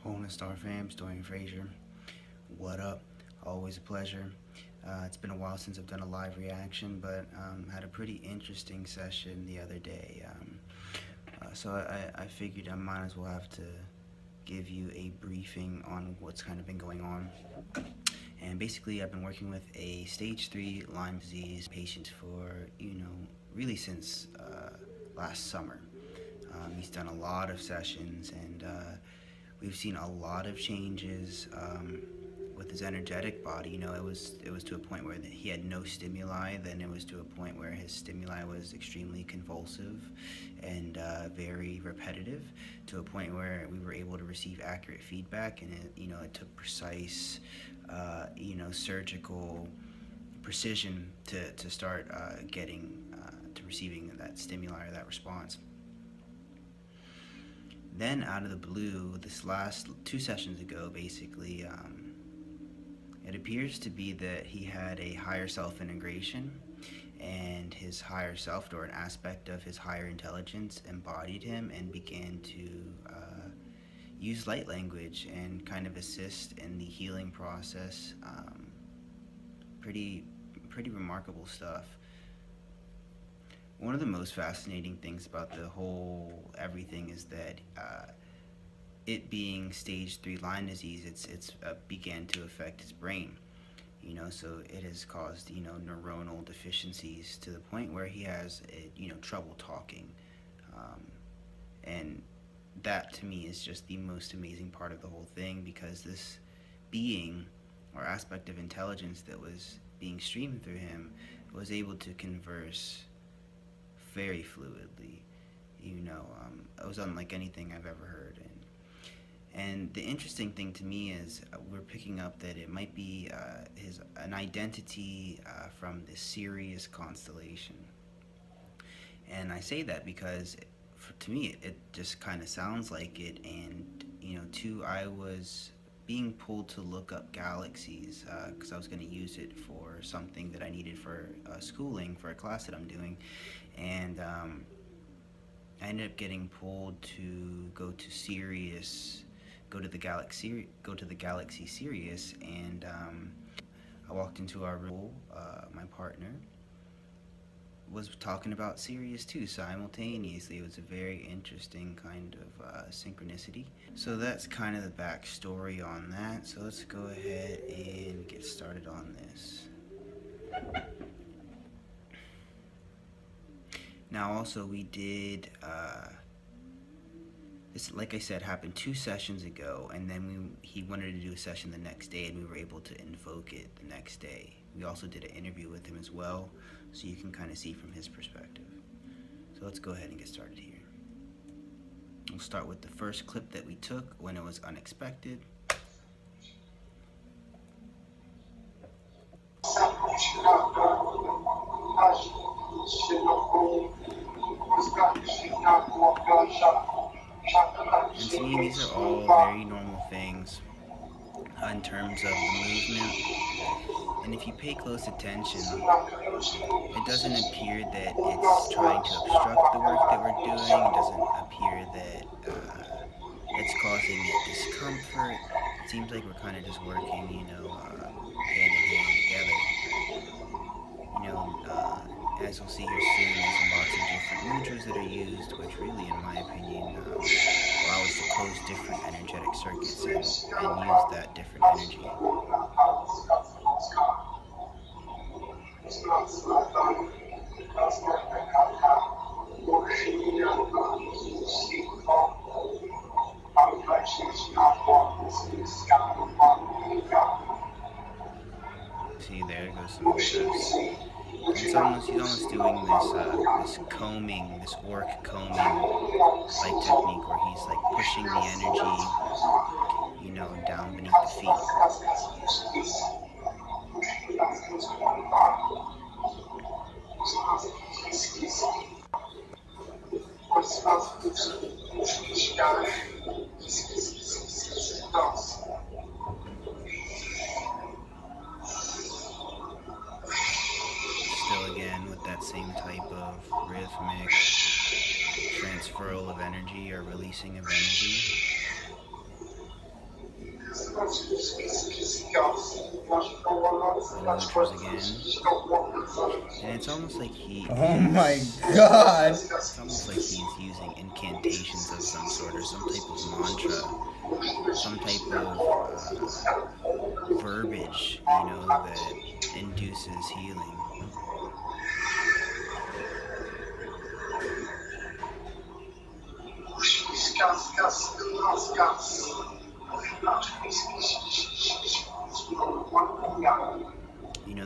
Golden Star fam, Dorian Frazier. What up? Always a pleasure. It's been a while since I've done a live reaction, but had a pretty interesting session the other day. So I figured I might as well have to give you a briefing on what's kind of been going on. And basically, I've been working with a stage 3 Lyme disease patient for, really since last summer. He's done a lot of sessions, and we've seen a lot of changes with his energetic body. It was to a point where he had no stimuli. Then it was to a point where his stimuli was extremely convulsive and very repetitive, to a point where we were able to receive accurate feedback, and it took precise, surgical precision to start getting to receiving that stimuli or that response. Then out of the blue, this last 2 sessions ago, basically, it appears to be that he had a higher self-integration, and his higher self, or an aspect of his higher intelligence, embodied him and began to use light language and kind of assist in the healing process. Pretty remarkable stuff. One of the most fascinating things about the whole everything is that it being stage 3 Lyme disease, it's began to affect his brain. So it has caused neuronal deficiencies to the point where he has trouble talking, and that to me is just the most amazing part of the whole thing, because this being or aspect of intelligence that was being streamed through him was able to converse very fluidly. It was unlike anything I've ever heard. And the interesting thing to me is we're picking up that it might be an identity from the Sirius constellation. And I say that because to me it just kind of sounds like it. And I was being pulled to look up galaxies because I was going to use it for something that I needed for schooling, for a class that I'm doing. And I ended up getting pulled to go to Sirius, go to the galaxy Sirius, and I walked into our room. My partner was talking about Sirius too simultaneously. It was a very interesting kind of synchronicity. So that's kind of the backstory on that. So let's go ahead and get started on this. Now also we did, this, like I said, happened 2 sessions ago, and then he wanted to do a session the next day, and we were able to invoke it the next day. We also did an interview with him as well, so you can kind of see from his perspective. So let's go ahead and get started here. We'll start with the first clip that we took when it was unexpected. And to me, these are all very normal things in terms of the movement. And if you pay close attention, it doesn't appear that it's trying to obstruct the work that we're doing. It doesn't appear that it's causing it discomfort. It seems like we're kind of just working, hand in hand together. As we'll see here soon, there's lots of different mudras that are used, which really, in my opinion, allow us to close different energetic circuits and use that different energy. See, there goes some mudras. He's almost doing this combing, this orc combing like technique, where he's like pushing the energy, down beneath the feet. Still again with that same type of rhythmic transferal of energy or releasing of energy. The mantras again. And it's almost like Oh my god! it's almost like he's using incantations of some sort or some type of mantra, some type of verbiage, that induces healing.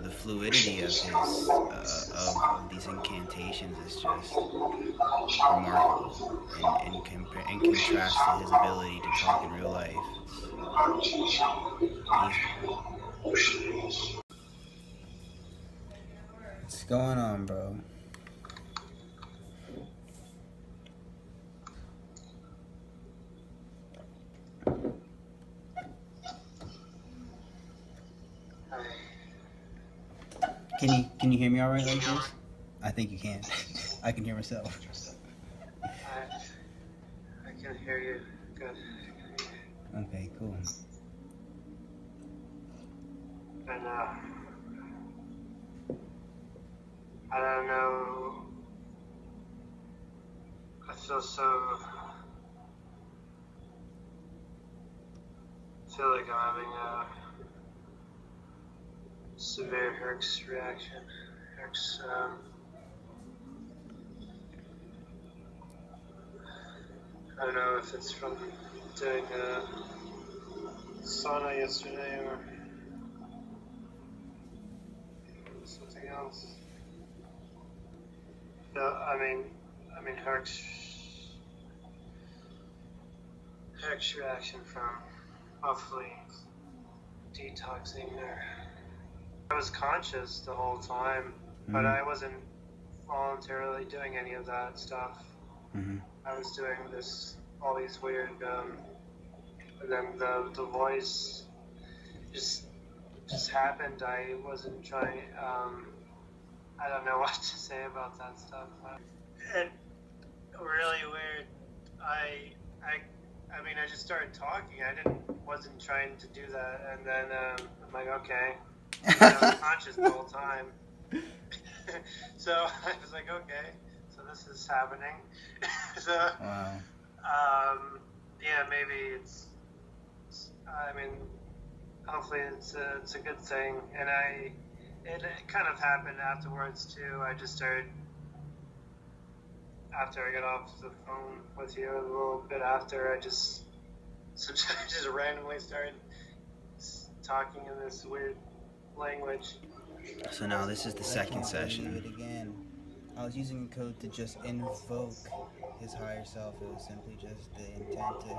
The fluidity of his of these incantations is just remarkable, in contrast to his ability to talk in real life. It's amazing. What's going on, bro? Can you hear me all right like this? I think you can. I can hear myself. I can hear you. Good. Okay, cool. And I don't know. I feel like I'm having a severe Herx reaction. I don't know if it's from doing sauna yesterday or something else. No, I mean Herx reaction from hopefully detoxing there. I was conscious the whole time, but I wasn't voluntarily doing any of that stuff. I was doing all these weird, and then the voice just happened. I wasn't trying. I don't know what to say about that stuff. And really weird. I just started talking. Wasn't trying to do that, and then I'm like, okay. I was conscious the whole time. So I was like, okay, so this is happening. So, wow. Yeah, maybe hopefully it's a good thing. And it kind of happened afterwards too. I just started, after I got off the phone with you, a little bit after, I just randomly started talking in this weird language. So now this is the second session. It again. I was using a code to just invoke his higher self. It was simply just the intent to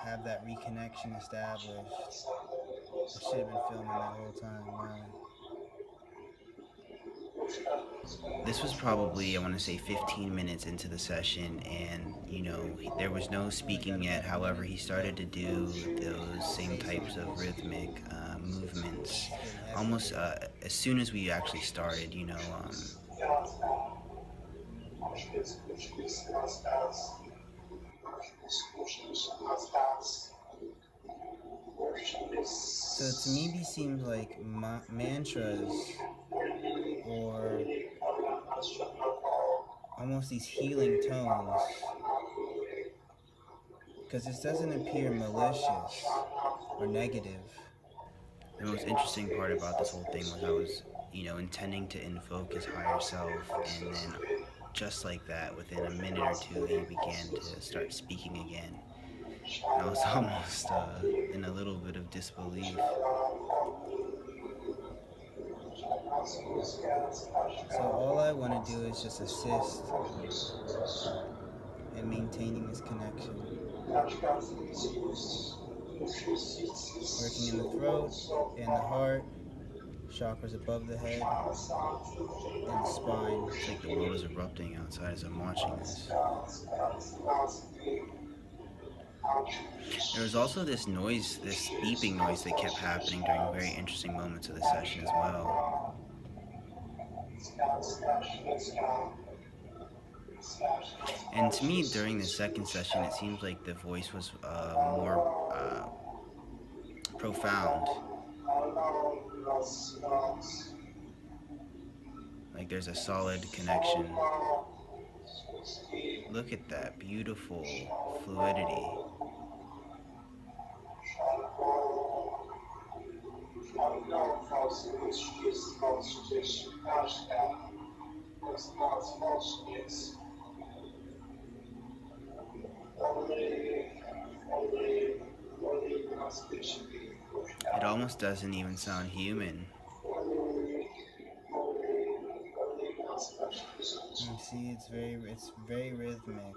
have that reconnection established. I should have been filming that whole time. Wow. This was probably, I want to say, 15 minutes into the session, and there was no speaking yet. However, he started to do those same types of rhythmic movements almost as soon as we actually started. So to me, these seem like mantras or almost these healing tones, because this doesn't appear malicious or negative. The most interesting part about this whole thing was I was, intending to invoke his higher self, and then just like that, within a minute or two, he began to start speaking again. I was almost in a little bit of disbelief. So all I want to do is just assist in maintaining this connection. Working in the throat, in the heart, chakras above the head, and the spine. It's like the world is erupting outside as I'm watching this. There was also this noise, this beeping noise that kept happening during very interesting moments of the session as well. And to me, during the second session, it seems like the voice was more profound. Like there's a solid connection. Look at that beautiful fluidity. It almost doesn't even sound human. You see, it's very rhythmic.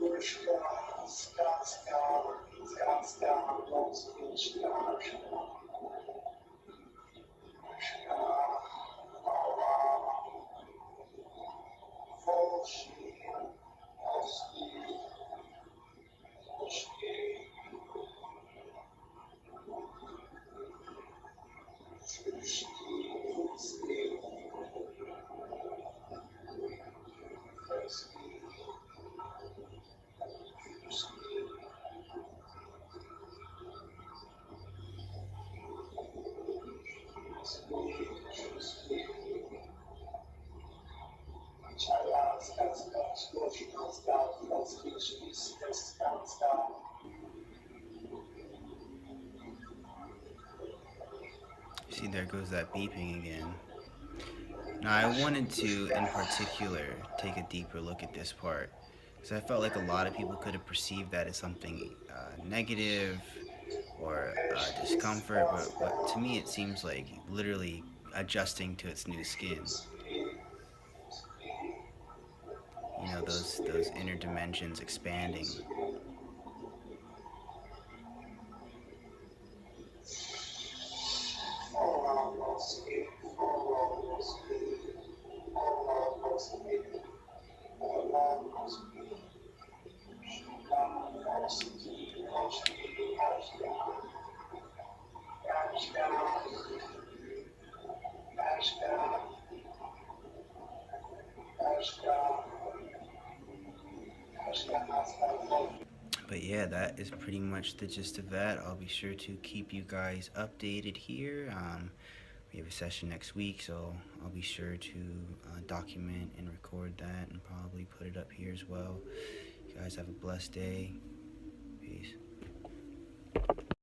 See, there goes that beeping again. Now, I wanted to, in particular, take a deeper look at this part because I felt like a lot of people could have perceived that as something negative or discomfort, but to me, it seems like literally adjusting to its new skin. You know, those inner dimensions expanding. But yeah, that is pretty much the gist of that. I'll be sure to keep you guys updated here. We have a session next week, so I'll be sure to document and record that and probably put it up here as well. You guys have a blessed day. Peace.